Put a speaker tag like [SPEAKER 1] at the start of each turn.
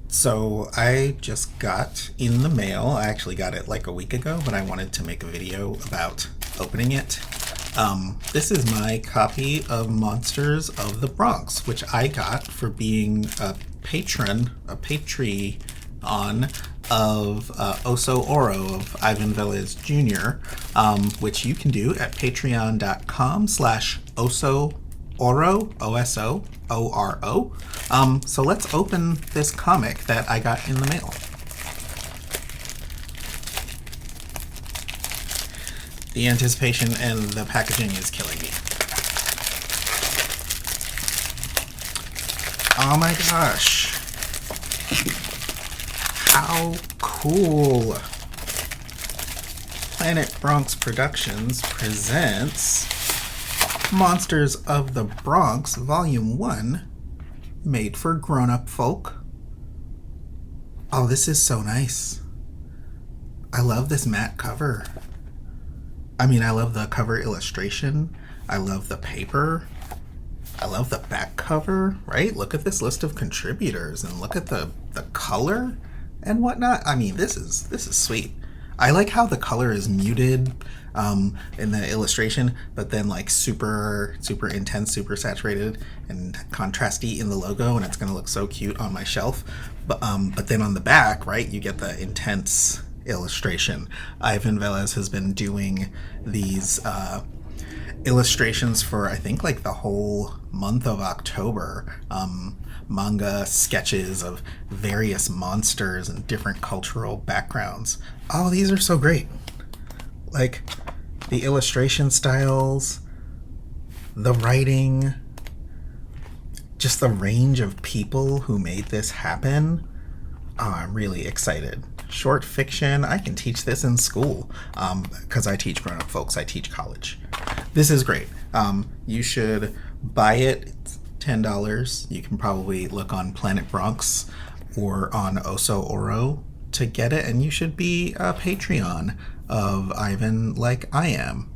[SPEAKER 1] So I just got in the mail. I actually got it like a week ago, but I wanted to make a video about opening it. This is my copy of Monsters of the Bronx, which I got for being a patron, a Patreon of Oso Oro of Ivan Velez Jr., which you can do at patreon.com/Oso Oro, OSOORO. So let's open this comic that I got in the mail. The anticipation and the packaging is killing me. Oh my gosh. How cool. Planet Bronx Productions presents Monsters of the Bronx Volume 1, made for grown-up folk. Oh, this is so nice. I love this matte cover. I love the cover illustration. I love the paper. I love the back cover, right? Look at this list of contributors and look at the color and whatnot. This is sweet. I like how the color is muted in the illustration, but then like super intense, super saturated and contrasty in the logo, and it's gonna look so cute on my shelf. But then on the back, right, you get the intense illustration. Ivan Velez has been doing these illustrations for I think like the whole month of October. Manga sketches of various monsters and different cultural backgrounds. Oh, these are so great. Like the illustration styles, the writing, just the range of people who made this happen. Oh, I'm really excited. Short fiction, I can teach this in school because I teach grown-up folks, I teach college. This is great. You should buy it. It's $10. You can probably look on Planet Bronx or on Oso Oro to get it, and you should be a Patreon of Ivan like I am.